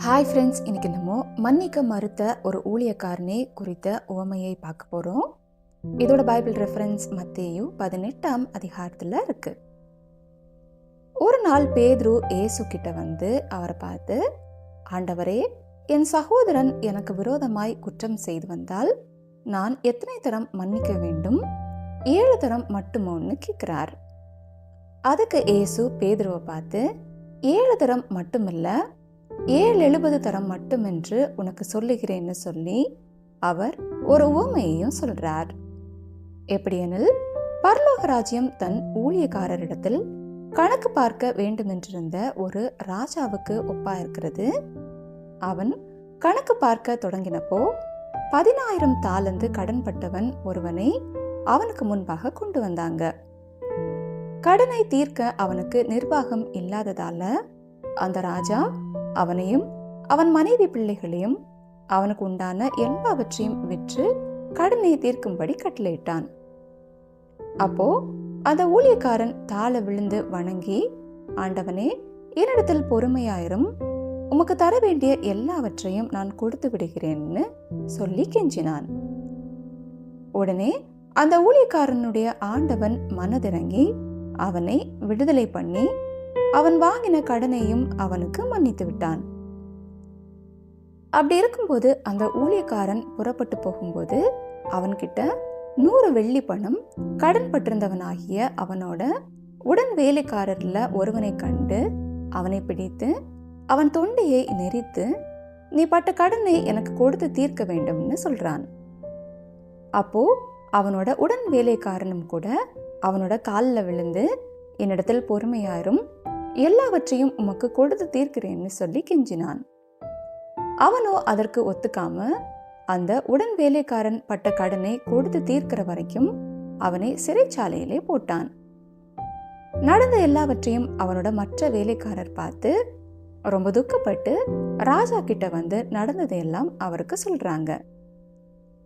Hi friends, இன்னைக்கு நம்ம மன்னிக்க மறுத்த ஒரு ஊழியக்காரனை குறித்த உவமையை பார்க்க போகிறோம். இதோட பைபிள் ரெஃபரன்ஸ் மத்தேயு 18ஆம் அதிகாரத்தில் இருக்கு. ஒரு நாள் பேதுரு இயேசு கிட்ட வந்து அவரை பார்த்து, ஆண்டவரே, என் சகோதரன் எனக்கு விரோதமாய் குற்றம் செய்து வந்தால் நான் எத்தனை தரம் மன்னிக்க வேண்டும்? 7 தரம் மட்டுமோன்னு கேட்கிறார். அதுக்கு இயேசு பேதுருவை பார்த்து, 7 தரம் மட்டுமில்ல, 770 தரம் மட்டும் என்று உனக்கு சொல்லுகிறேன்னு சொல்லி அவர் ஒரு உவமையையும் சொல்றார். எப்படியெனில், பரலோக ராஜ்யம் தன் ஊழியக்காரரிடத்தில் கணக்கு பார்க்க வேண்டுமென்றிருந்த ஒரு ராஜாவுக்கு ஒப்பா இருக்கிறது. அவன் கணக்கு பார்க்க தொடங்கினப்போ 10,000 தாலந்து கடன்பட்டவன் ஒருவனை அவனுக்கு முன்பாக கொண்டு வந்தாங்க. கடனை தீர்க்க அவனுக்கு நிர்வாகம் இல்லாததால அந்த ராஜா அவனையும் அவன் மனைவி பிள்ளைகளையும் அவனுக்கு உண்டான எல்லாவற்றையும் விற்று கடனை தீர்க்கும்படி கட்டளையிட்டான். அப்போ அந்த ஊழியக்காரன் தாழ விழுந்து வணங்கி, ஆண்டவனே, என்னிடத்தில் பொறுமையாயிரும், உமக்கு தர வேண்டிய எல்லாவற்றையும் நான் கொடுத்து விடுகிறேன்னு சொல்லி கெஞ்சினான். உடனே அந்த ஊழியக்காரனுடைய ஆண்டவன் மனதிறங்கி அவனை விடுதலை பண்ணி அவன் வாங்கின கடனையும் அவனுக்கு மன்னித்து விட்டான். அப்படி இருக்கும்போது அந்த ஊழியக்காரன் புறப்பட்டு போகும்போது அவன்கிட்ட 100 வெள்ளி பணம் கடன் பட்டிருந்தவனாகிய அவனோட உடன் வேலைக்காரர்ல ஒருவனை கண்டு அவனை பிடித்து அவன் தொண்டையை நெரித்து, நீ பட்ட கடனை எனக்கு கொடுத்து தீர்க்க வேண்டும்னு சொல்றான். அப்போ அவனோட உடன் வேலைக்காரனும் கூட அவனோட காலில் விழுந்து, என்னிடத்தில் பொறுமையாயிரும், எல்லாவற்றையும் உமக்கு கொடுத்து தீர்க்கிறேன்னு சொல்லி கெஞ்சினான். அவனோ அதற்கு ஒத்துக்காம அந்த உடன் வேலைக்காரன் பட்ட கடனை கொடுத்து தீர்க்கிற வரைக்கும் அவனை சிறைச்சாலையிலே போட்டான். நடந்த எல்லாவற்றையும் அவனோட மற்ற வேலைக்காரர் பார்த்து ரொம்ப துக்கப்பட்டு ராஜா கிட்ட வந்து நடந்ததையெல்லாம் அவருக்கு சொல்றாங்க.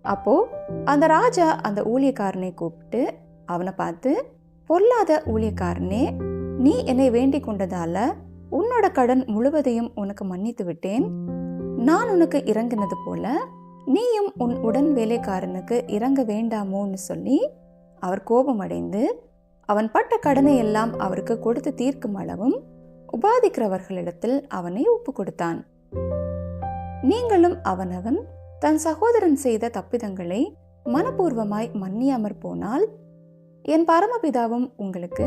அப்போ அந்த ராஜா அந்த ஊழியக்காரனை கூப்பிட்டு அவனை பார்த்து, பொல்லாத ஊழியக்காரனே, நீ என்னை வேண்டிக் கொண்டதால உன்னோட கடன் முழுவதையும் உனக்கு மன்னித்து விட்டேன். நான் உனக்கு இறங்கினது போல நீயும் உன் உடன் வேலைக்காரனுக்கு இறங்க வேண்டாமோன்னு சொல்லி அவர் கோபமடைந்து அவன் பட்ட கடனை எல்லாம் அவருக்கு கொடுத்து தீர்க்கும் அளவும் உபாதிக்கிறவர்களிடத்தில் அவனை ஒப்பு கொடுத்தான். நீங்களும் அவனவன் தன் சகோதரன் செய்த தப்பிதங்களை மனப்பூர்வமாய் மன்னியாமற் போனால் என் பரமபிதாவும் உங்களுக்கு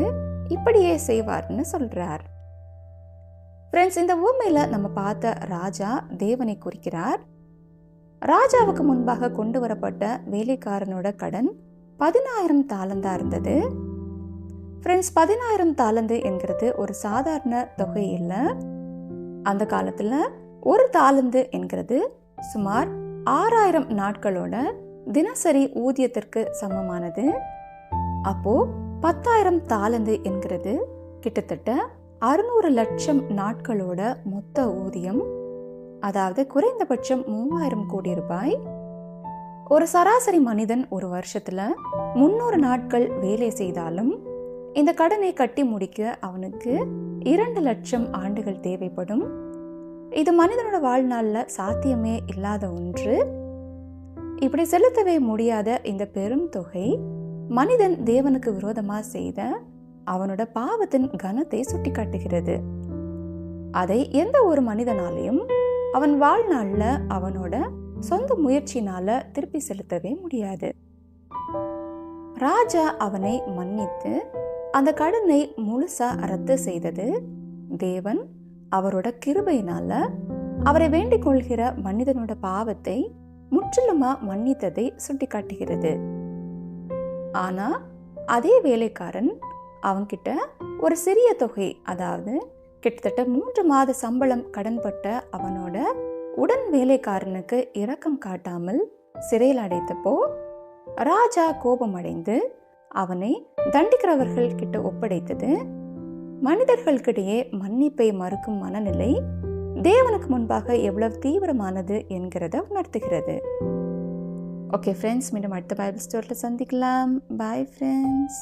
இப்படியே செய்வார்னு சொல்றார். ஃப்ரெண்ட்ஸ், இந்த உவமையில நம்ம பார்த்த ராஜா தேவனை குறிக்கிறார். ராஜாவுக்கு முன்பாக கொண்டு வரப்பட்ட வேலைக்காரனோட கடன் 10,000 தாலந்தா இருந்தது. ஃப்ரெண்ட்ஸ், 10,000 தாலந்து என்கிறது ஒரு சாதாரண தொகை இல்லை. அந்த காலத்துல ஒரு தாலந்து என்கிறது சுமார் 6,000 நாட்களோட தினசரி ஊதியத்திற்கு சமமானது. அப்போ 10,000 தாலந்து என்கிறது கிட்டத்தட்ட 600 லட்சம் நாட்களோட மொத்த ஊதியம். அதாவது குறைந்தபட்சம் 3,000 கோடி ரூபாய். ஒரு சராசரி மனிதன் ஒரு வருஷத்துல 300 நாட்கள் வேலை செய்தாலும் இந்த கடனை கட்டி முடிக்க அவனுக்கு 2 லட்சம் ஆண்டுகள் தேவைப்படும். இது மனிதனோட வாழ்நாள்ல சாத்தியமே இல்லாத ஒன்று. இப்படி செலுத்தவே முடியாத இந்த பெரும் தொகை மனிதன் தேவனுக்கு விரோதமா செய்த அவனோட பாவத்தின் கனத்தை சுட்டி காட்டுகிறது. அதை எந்த ஒரு மனிதனாலையும் அவன் வாழ்நாள்ல அவனோட சொந்த முயற்சினால திருப்பி செலுத்தவே முடியாது. ராஜா அவனை மன்னித்து அந்த கடனை முழுசா ரத்து செய்தது தேவன் அவரோட கிருபையினால அவரை வேண்டிக் கொள்கிற மனிதனோட பாவத்தை முற்றிலுமா மன்னித்ததை சுட்டி காட்டுகிறது. ஆனா அதே வேலைக்காரன் அவன்கிட்ட ஒரு சிறிய தொகை, அதாவது கிட்டத்தட்ட 3 மாத சம்பளம் கடன்பட்ட அவனோட உடன் வேலைக்காரனுக்கு இரக்கம் காட்டாமல் சிறையில் அடைத்தப்போ ராஜா கோபமடைந்து அவனை தண்டிக்கிறவர்கள் கிட்ட ஒப்படைத்தது மனிதர்களுக்கிடையே மன்னிப்பை மறுக்கும் மனநிலை தேவனுக்கு முன்பாக எவ்வளவு தீவிரமானது என்கிறத உணர்த்துகிறது. ஓகே ஃப்ரெண்ட்ஸ், மீண்டும் அடுத்த பைபிள் ஸ்டோரியில் சந்திக்கலாம். Bye friends.